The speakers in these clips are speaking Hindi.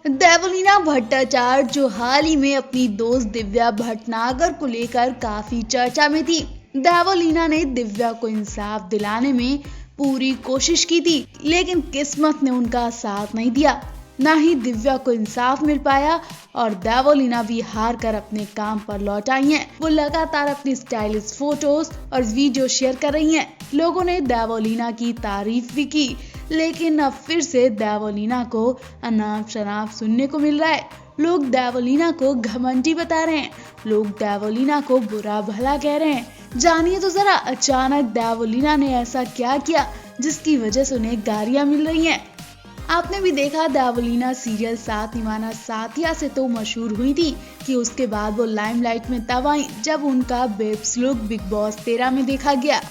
देवलीना भट्टाचार्य जो हाल ही में अपनी दोस्त दिव्या भटनागर को लेकर काफी चर्चा में थी। देवलीना ने दिव्या को इंसाफ दिलाने में पूरी कोशिश की थी, लेकिन किस्मत ने उनका साथ नहीं दिया। ना ही दिव्या को इंसाफ मिल पाया और देवलीना भी हार कर अपने काम पर लौट आई हैं। वो लगातार अपनी स्टाइलिश फोटोज और वीडियो शेयर कर रही हैं। लोगों ने देवलीना की तारीफ भी की, लेकिन अब फिर से देवलीना को अनाप शनाप सुनने को मिल रहा है। लोग देवलीना को घमंडी बता रहे हैं, लोग देवलीना को बुरा भला कह रहे हैं। जानिए तो जरा, अचानक देवलीना ने ऐसा क्या किया जिसकी वजह से उन्हें गालियां मिल रही हैं। आपने भी देखा, देवलीना सीरियल साथ निभाना साथिया से तो मशहूर हुई थी कि उसके बाद वो लाइमलाइट में तब आई जब उनका बेब्स लुक बिग बॉस 13 में देखा गया।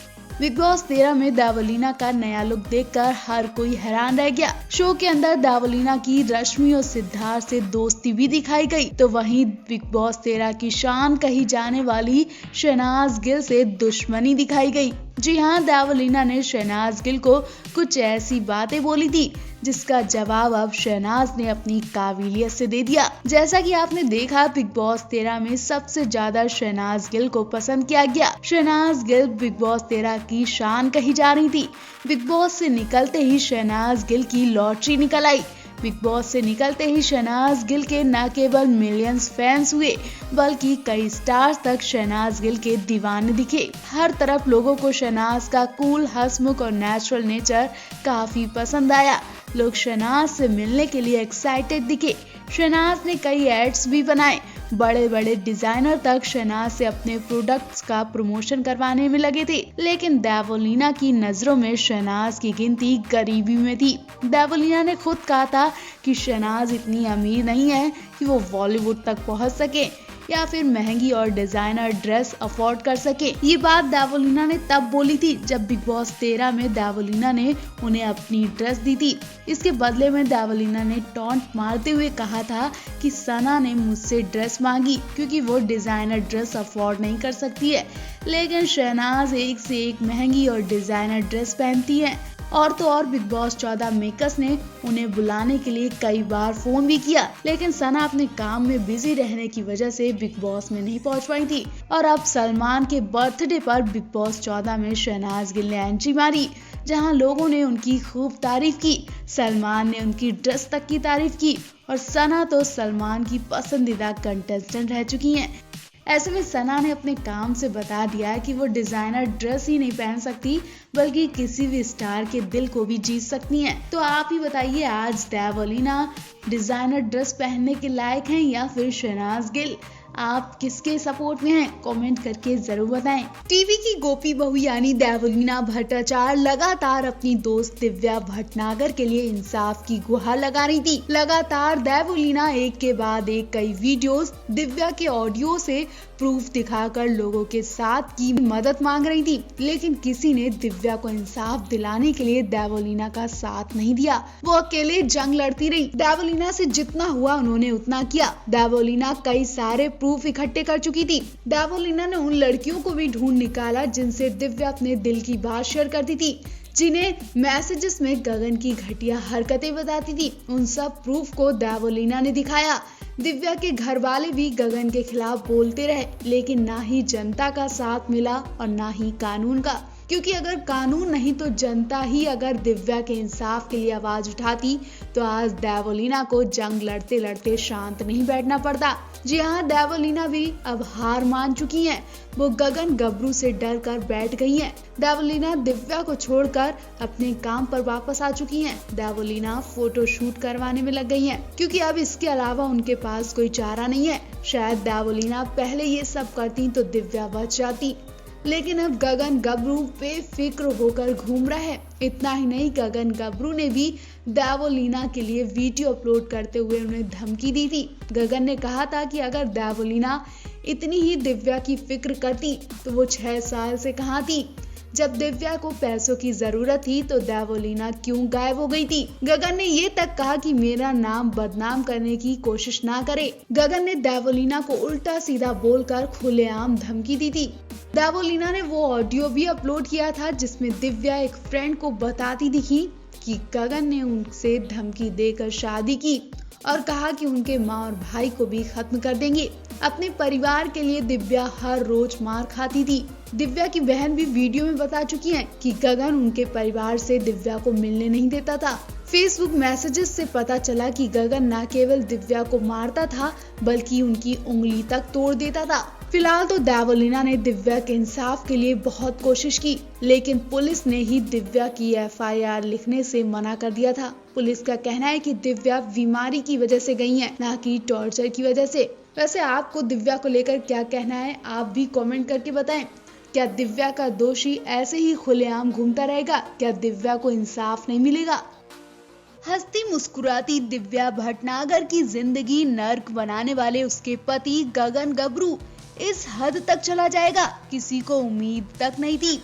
बिग बॉस 13 में देवलीना का नया लुक देखकर हर कोई हैरान रह गया। शो के अंदर देवलीना की रश्मि और सिद्धार्थ से दोस्ती भी दिखाई गई, तो वहीं बिग बॉस 13 की शान कही जाने वाली शहनाज गिल से दुश्मनी दिखाई गई। जी हाँ, देवलीना ने शहनाज गिल को कुछ ऐसी बातें बोली थी जिसका जवाब अब शहनाज ने अपनी काबिलियत से दे दिया। जैसा कि आपने देखा, बिग बॉस 13 में सबसे ज्यादा शहनाज गिल को पसंद किया गया। शहनाज गिल बिग बॉस 13 की शान कही जा रही थी। बिग बॉस से निकलते ही शहनाज गिल की लॉटरी निकल आई। बिग बॉस से निकलते ही शहनाज गिल के न केवल मिलियंस फैंस हुए, बल्कि कई स्टार्स तक शहनाज गिल के दीवाने दिखे। हर तरफ लोगों को शहनाज का कूल, हंसमुख और नेचुरल नेचर काफी पसंद आया। लोग शहनाज से मिलने के लिए एक्साइटेड दिखे। शहनाज ने कई एड्स भी बनाए। बड़े बड़े डिजाइनर तक शहनाज से अपने प्रोडक्ट्स का प्रमोशन करवाने में लगे थे, लेकिन देवलीना की नजरों में शहनाज की गिनती गरीबी में थी। देवलीना ने खुद कहा था कि शहनाज इतनी अमीर नहीं है कि वो बॉलीवुड तक पहुंच सके या फिर महंगी और डिजाइनर ड्रेस अफोर्ड कर सके। ये बात देवलीना ने तब बोली थी जब बिग बॉस 13 में देवलीना ने उन्हें अपनी ड्रेस दी थी। इसके बदले में देवलीना ने टॉन्ट मारते हुए कहा था कि सना ने मुझसे ड्रेस मांगी क्योंकि वो डिजाइनर ड्रेस अफोर्ड नहीं कर सकती है, लेकिन शहनाज एक से एक महंगी और डिजाइनर ड्रेस पहनती है। और तो और बिग बॉस 14 मेकर्स ने उन्हें बुलाने के लिए कई बार फोन भी किया, लेकिन सना अपने काम में बिजी रहने की वजह से बिग बॉस में नहीं पहुंच पाई थी। और अब सलमान के बर्थडे पर बिग बॉस 14 में शहनाज गिल ने एंट्री मारी, जहां लोगों ने उनकी खूब तारीफ की। सलमान ने उनकी ड्रेस तक की तारीफ की और सना तो सलमान की पसंदीदा कंटेस्टेंट रह चुकी हैं। ऐसे में सना ने अपने काम से बता दिया कि वो डिजाइनर ड्रेस ही नहीं पहन सकती, बल्कि किसी भी स्टार के दिल को भी जीत सकती हैं। तो आप ही बताइए, आज देवलीना डिजाइनर ड्रेस पहनने के लायक हैं या फिर शहनाज गिल? आप किसके सपोर्ट में हैं? कमेंट करके जरूर बताएं। टीवी की गोपी बहू यानी देवलीना भट्टाचार्य लगातार अपनी दोस्त दिव्या भटनागर के लिए इंसाफ की गुहार लगा रही थी। लगातार देवलीना एक के बाद एक कई वीडियोस दिव्या के ऑडियो से प्रूफ दिखाकर लोगों के साथ की मदद मांग रही थी, लेकिन किसी ने दिव्या को इंसाफ दिलाने के लिए देवलीना का साथ नहीं दिया। वो अकेले जंग लड़ती रही। देवलीना से जितना हुआ उन्होंने उतना किया। देवलीना कई सारे प्रूफ इकट्ठे कर चुकी थी। देवलीना ने उन लड़कियों को भी ढूंढ निकाला जिनसे दिव्या अपने दिल की बात शेयर करती थी, जिन्हें मैसेजेस में गगन की घटिया हरकतें बताती थी। उन सब प्रूफ को देवलीना ने दिखाया। दिव्या के घर वाले भी गगन के खिलाफ बोलते रहे, लेकिन ना ही जनता का साथ मिला और ना ही कानून का, क्योंकि अगर कानून नहीं तो जनता ही अगर दिव्या के इंसाफ के लिए आवाज उठाती तो आज देवलीना को जंग लड़ते लड़ते शांत नहीं बैठना पड़ता। जी हाँ, देवलीना भी अब हार मान चुकी हैं। वो गगन गबरू से डर कर बैठ गई हैं। देवलीना दिव्या को छोड़कर अपने काम पर वापस आ चुकी हैं। देवलीना फोटो शूट करवाने में लग गई हैं, क्योंकि अब इसके अलावा उनके पास कोई चारा नहीं है। शायद देवलीना पहले ये सब करती तो दिव्या बच जाती, लेकिन अब गगन गबरू बेफिक्र होकर घूम रहा है। इतना ही नहीं, गगन गबरू ने भी देवलीना के लिए वीडियो अपलोड करते हुए उन्हें धमकी दी थी। गगन ने कहा था कि अगर देवलीना इतनी ही दिव्या की फिक्र करती तो वो 6 साल से कहाँ थी। जब दिव्या को पैसों की जरूरत थी तो देवलीना क्यों गायब हो गई थी। गगन ने ये तक कहा कि मेरा नाम बदनाम करने की कोशिश ना करे। गगन ने देवलीना को उल्टा सीधा बोलकर खुलेआम धमकी दी थी। देवोलीना ने वो ऑडियो भी अपलोड किया था जिसमें दिव्या एक फ्रेंड को बताती दिखी कि गगन ने उनसे धमकी देकर शादी की और कहा कि उनके माँ और भाई को भी खत्म कर देंगे। अपने परिवार के लिए दिव्या हर रोज मार खाती थी। दिव्या की बहन भी वीडियो में बता चुकी है कि गगन उनके परिवार से दिव्या को मिलने नहीं देता था। फेसबुक मैसेजेस से पता चला कि गगन न केवल दिव्या को मारता था बल्कि उनकी उंगली तक तोड़ देता था। फिलहाल तो देवोलीना ने दिव्या के इंसाफ के लिए बहुत कोशिश की, लेकिन पुलिस ने ही दिव्या की FIR लिखने से मना कर दिया था। पुलिस का कहना है कि दिव्या बीमारी की वजह से गई है, न कि टॉर्चर की वजह से। वैसे आपको दिव्या को लेकर क्या कहना है, आप भी कमेंट करके बताएं। क्या दिव्या का दोषी ऐसे ही खुलेआम घूमता रहेगा? क्या दिव्या को इंसाफ नहीं मिलेगा? हंसती मुस्कुराती दिव्या भटनागर की जिंदगी नर्क बनाने वाले उसके पति गगन गबरू इस हद तक चला जाएगा, किसी को उम्मीद तक नहीं थी।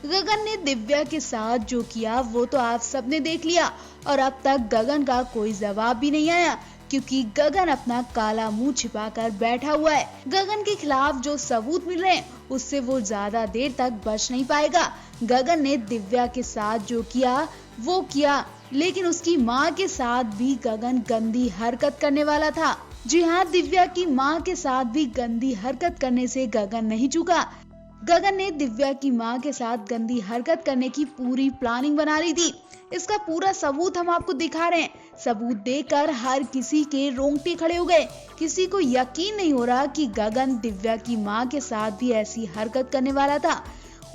गगन ने दिव्या के साथ जो किया वो तो आप सबने देख लिया और अब तक गगन का कोई जवाब भी नहीं आया, क्योंकि गगन अपना काला मुंह छिपाकर बैठा हुआ है। गगन के खिलाफ जो सबूत मिल रहे हैं उससे वो ज्यादा देर तक बच नहीं पाएगा। गगन ने दिव्या के साथ जो किया वो किया, लेकिन उसकी माँ के साथ भी गगन गंदी हरकत करने वाला था। जी हाँ, दिव्या की माँ के साथ भी गंदी हरकत करने से गगन नहीं चूका। गगन ने दिव्या की माँ के साथ गंदी हरकत करने की पूरी प्लानिंग बना ली थी। इसका पूरा सबूत हम आपको दिखा रहे हैं। सबूत देखकर हर किसी के रोंगटे खड़े हो गए। किसी को यकीन नहीं हो रहा कि गगन दिव्या की माँ के साथ भी ऐसी हरकत करने वाला था।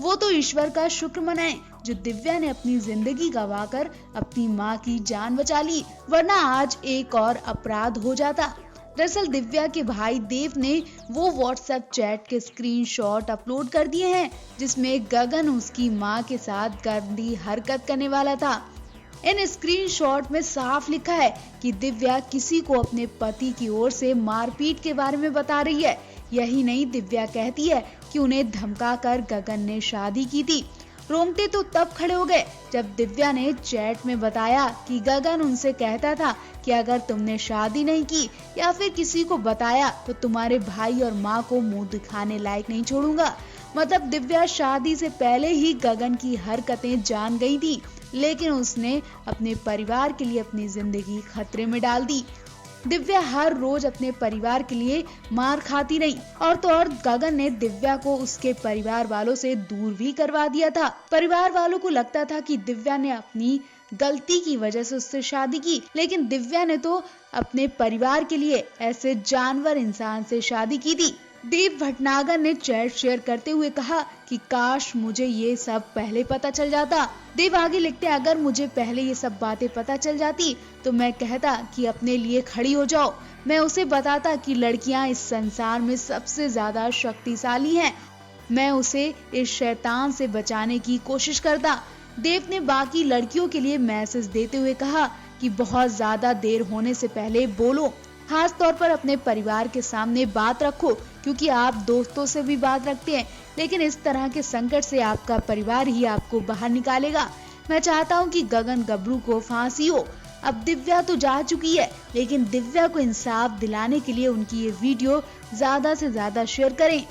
वो तो ईश्वर का शुक्र मनाए जो दिव्या ने अपनी जिंदगी गंवाकर अपनी माँ की जान बचा ली, वरना आज एक और अपराध हो जाता। दरअसल दिव्या के भाई देव ने वो व्हाट्सएप चैट के स्क्रीनशॉट अपलोड कर दिए हैं जिसमें गगन उसकी मां के साथ गंदी हरकत करने वाला था। इन स्क्रीनशॉट में साफ लिखा है कि दिव्या किसी को अपने पति की ओर से मारपीट के बारे में बता रही है। यही नहीं, दिव्या कहती है कि उन्हें धमकाकर गगन ने शादी की थी। रोंगटे तो तब खड़े हो गए जब दिव्या ने चैट में बताया कि गगन उनसे कहता था कि अगर तुमने शादी नहीं की या फिर किसी को बताया तो तुम्हारे भाई और माँ को मुंह दिखाने लायक नहीं छोड़ूंगा। मतलब दिव्या शादी से पहले ही गगन की हरकतें जान गई थी, लेकिन उसने अपने परिवार के लिए अपनी जिंदगी खतरे में डाल दी। दिव्या हर रोज अपने परिवार के लिए मार खाती रही और तो और गगन ने दिव्या को उसके परिवार वालों से दूर भी करवा दिया था। परिवार वालों को लगता था कि दिव्या ने अपनी गलती की वजह से उससे शादी की, लेकिन दिव्या ने तो अपने परिवार के लिए ऐसे जानवर इंसान से शादी की थी। देव भटनागर ने चैट शेयर करते हुए कहा कि काश मुझे ये सब पहले पता चल जाता। देव आगे लिखते, अगर मुझे पहले ये सब बातें पता चल जाती तो मैं कहता कि अपने लिए खड़ी हो जाओ। मैं उसे बताता कि लड़कियां इस संसार में सबसे ज्यादा शक्तिशाली हैं। मैं उसे इस शैतान से बचाने की कोशिश करता। देव ने बाकी लड़कियों के लिए मैसेज देते हुए कहा कि बहुत ज्यादा देर होने से पहले बोलो, खास तौर पर अपने परिवार के सामने बात रखो, क्योंकि आप दोस्तों से भी बात रखते हैं, लेकिन इस तरह के संकट से आपका परिवार ही आपको बाहर निकालेगा। मैं चाहता हूं कि गगन गबरू को फांसी हो। अब दिव्या तो जा चुकी है, लेकिन दिव्या को इंसाफ दिलाने के लिए उनकी ये वीडियो ज्यादा से ज्यादा शेयर करें।